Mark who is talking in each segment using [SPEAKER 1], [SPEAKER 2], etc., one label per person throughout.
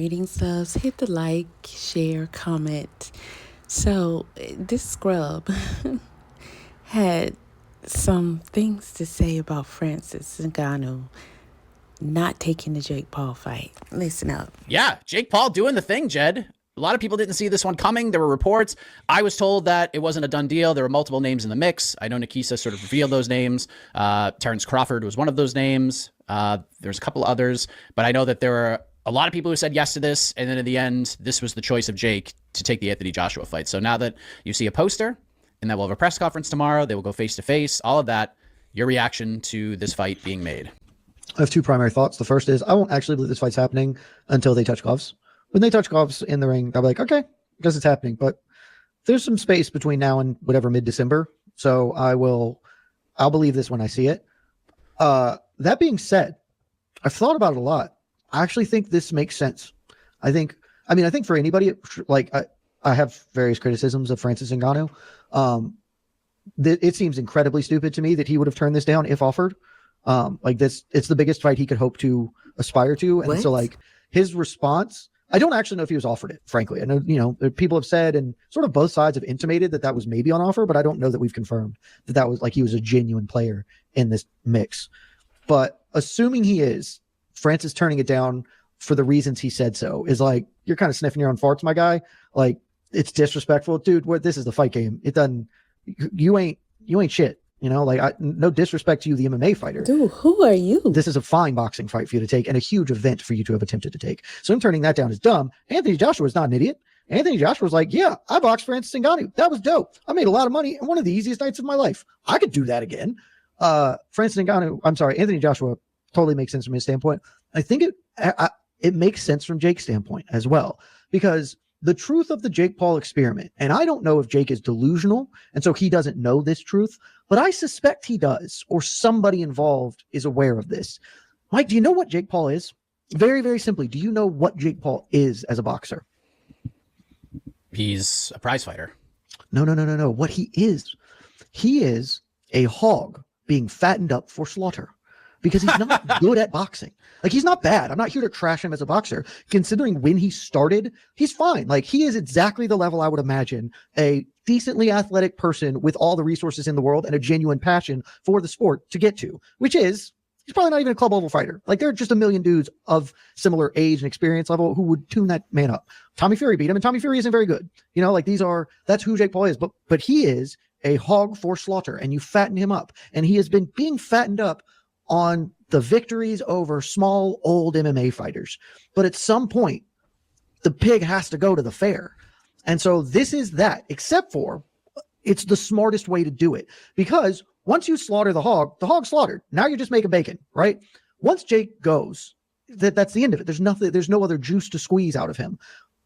[SPEAKER 1] Greetings, loves. Hit the like, share, comment. So, this scrub had some things to say about Francis Ngannou not taking the Jake Paul fight. Listen up.
[SPEAKER 2] Yeah, Jake Paul doing the thing, Jed. A lot of people didn't see this one coming. There were reports. I was told that it wasn't a done deal. There were multiple names in the mix. I know Nikisa sort of revealed those names. Terrence Crawford was one of those names. There's a couple others. But I know that there were a lot of people who said yes to this. And then in the end, this was the choice of Jake to take the Anthony Joshua fight. So now that you see a poster and that we'll have a press conference tomorrow, they will go face to face, all of that, your reaction to this fight being made.
[SPEAKER 3] I have two primary thoughts. The first is I won't actually believe this fight's happening until they touch gloves. When they touch gloves in the ring, I'll be like, okay, because it's happening. But there's some space between now and whatever mid-December. So I'll believe this when I see it. That being said, I've thought about it a lot. I actually think this makes sense. I think for anybody, like I have various criticisms of Francis Ngannou. It seems incredibly stupid to me that he would have turned this down if offered. Like this, it's the biggest fight he could hope to aspire to. And so like his response, I don't actually know if he was offered it, frankly. I know, people have said and sort of both sides have intimated that was maybe on offer, but I don't know that we've confirmed that was like he was a genuine player in this mix. But assuming he is, Francis turning it down for the reasons he said so is like, you're kind of sniffing your own farts, my guy. Like it's disrespectful, dude. This is the fight game. It doesn't, you ain't shit. No disrespect to you, the MMA fighter.
[SPEAKER 1] Dude, who are you?
[SPEAKER 3] This is a fine boxing fight for you to take and a huge event for you to have attempted to take. So him turning that down is dumb. Anthony Joshua is not an idiot. Anthony Joshua was like, yeah, I boxed Francis Ngannou. That was dope. I made a lot of money and one of the easiest nights of my life. I could do that again. Anthony Joshua totally makes sense from his standpoint. I think it makes sense from Jake's standpoint as well, because the truth of the Jake Paul experiment, and I don't know if Jake is delusional, and so he doesn't know this truth, but I suspect he does, or somebody involved is aware of this. Mike, do you know what Jake Paul is? Very, very simply, do you know what Jake Paul is as a boxer?
[SPEAKER 2] He's a prize fighter.
[SPEAKER 3] No. What he is a hog being fattened up for slaughter. Because he's not good at boxing. Like, he's not bad. I'm not here to trash him as a boxer. Considering when he started, he's fine. Like, he is exactly the level I would imagine a decently athletic person with all the resources in the world and a genuine passion for the sport to get to, which is, he's probably not even a club level fighter. Like, there are just a million dudes of similar age and experience level who would tune that man up. Tommy Fury beat him, and Tommy Fury isn't very good. That's who Jake Paul is. But he is a hog for slaughter, and you fatten him up. And he has been being fattened up on the victories over small, old MMA fighters. But at some point, the pig has to go to the fair. And so this is that, except for it's the smartest way to do it. Because once you slaughter the hog's slaughtered. Now you're just making bacon, right? Once Jake goes, that's the end of it. There's no other juice to squeeze out of him.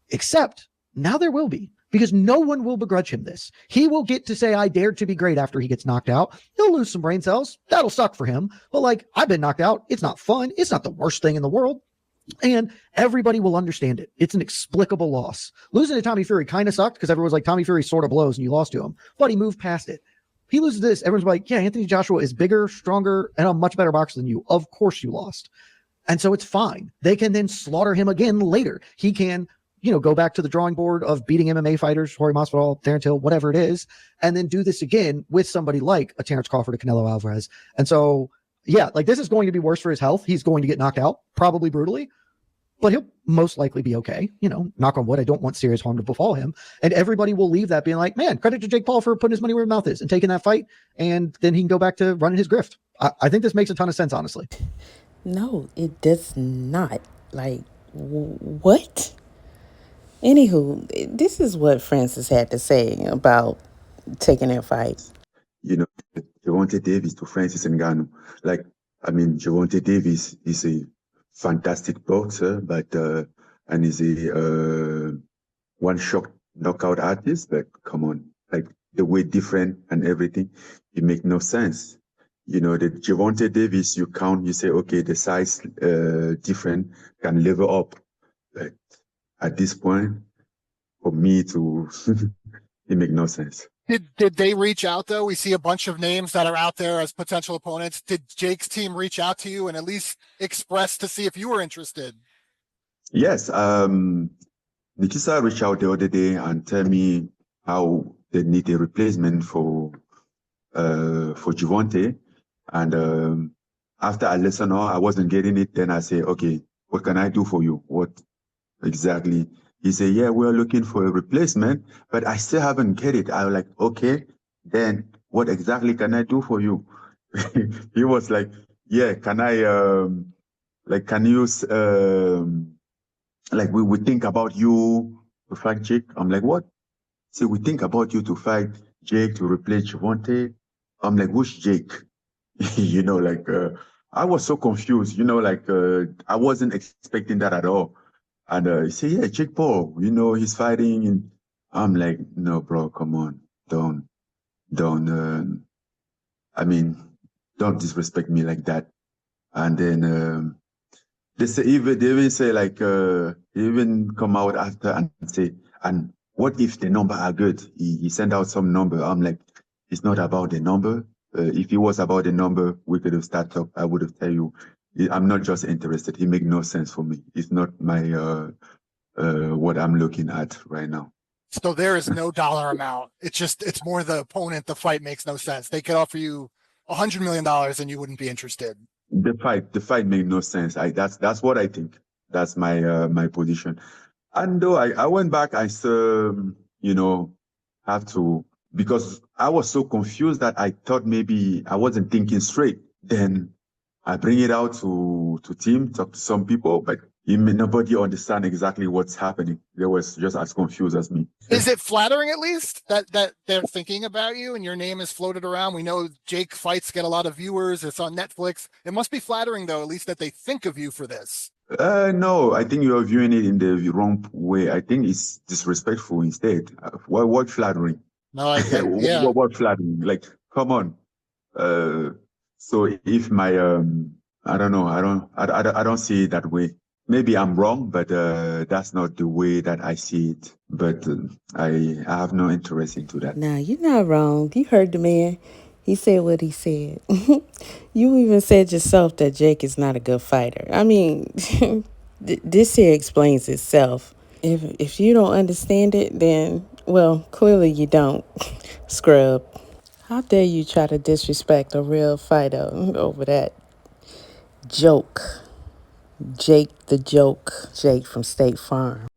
[SPEAKER 3] Except now there will be. Because no one will begrudge him this. He will get to say, I dared to be great after he gets knocked out. He'll lose some brain cells. That'll suck for him. But like, I've been knocked out. It's not fun. It's not the worst thing in the world. And everybody will understand it. It's an explicable loss. Losing to Tommy Fury kind of sucked because everyone's like, Tommy Fury sort of blows and you lost to him. But he moved past it. He loses this. Everyone's like, yeah, Anthony Joshua is bigger, stronger, and a much better boxer than you. Of course you lost. And so it's fine. They can then slaughter him again later. He can go back to the drawing board of beating MMA fighters, Jorge Masvidal, Darren Till, whatever it is, and then do this again with somebody like a Terrence Crawford, a Canelo Alvarez. And so, yeah, like this is going to be worse for his health. He's going to get knocked out, probably brutally, but he'll most likely be okay. Knock on wood. I don't want serious harm to befall him. And everybody will leave that being like, man, credit to Jake Paul for putting his money where his mouth is and taking that fight. And then he can go back to running his grift. I think this makes a ton of sense, honestly.
[SPEAKER 1] No, it does not. Like, what? Anywho, this is what Francis had to say about taking that fight.
[SPEAKER 4] Gervonta Davis to Francis Ngannou. Gervonta Davis is a fantastic boxer, and is a one-shot knockout artist. But come on, like the weight different and everything, it make no sense. The Gervonta Davis, you say, okay, the size different can level up. But at this point, for me to, it make no sense.
[SPEAKER 5] Did they reach out though? We see a bunch of names that are out there as potential opponents. Did Jake's team reach out to you and at least express to see if you were interested?
[SPEAKER 4] Yes, Nikisa reached out the other day and tell me how they need a replacement for Javante. And after I listened, I wasn't getting it. Then I say, okay, what can I do for you? What exactly? He said, yeah, we're looking for a replacement, but I still haven't get it. I was like, okay, then what exactly can I do for you? He was like, yeah, can I like can you like we think about you to fight Jake? I'm like, what? See, we think about you to fight Jake to replace Javante. I'm like, which Jake? Like I was so confused, like I wasn't expecting that at all. And he said, yeah, Jake Paul, he's fighting. And I'm like, no, bro, come on. Don't, I mean, don't disrespect me like that. And then they even say like, they even come out after and say, and what if the number are good? He sent out some number. I'm like, it's not about the number. If it was about the number, we could have started up. I would have tell you, I'm not just interested. It make no sense for me. It's not my what I'm looking at right now.
[SPEAKER 5] So there is no dollar amount. It's more the opponent. The fight makes no sense. They could offer you $100 million and you wouldn't be interested.
[SPEAKER 4] The fight made no sense. That's what I think. That's my position. And though I went back, I still, have to, because I was so confused that I thought maybe I wasn't thinking straight. Then I bring it out to team, talk to some people, but nobody understand exactly what's happening. They was just as confused as me.
[SPEAKER 5] Is it flattering at least that they're thinking about you and your name is floated around? We know Jake fights get a lot of viewers. It's on Netflix. It must be flattering though, at least that they think of you for this.
[SPEAKER 4] No, I think you're viewing it in the wrong way. I think it's disrespectful instead. What flattering?
[SPEAKER 5] No, I get, yeah.
[SPEAKER 4] What flattering? Like, come on. So if my I don't know, I don't see it that way. Maybe I'm wrong, but that's not the way that I see it. But I have no interest into that.
[SPEAKER 1] Now, you're not wrong. You heard the man. He said what he said. You even said yourself that Jake is not a good fighter. I mean, this here explains itself. If you don't understand it, then, well, clearly you don't, scrub. How dare you try to disrespect a real fighter over that joke? Jake the joke. Jake from State Farm.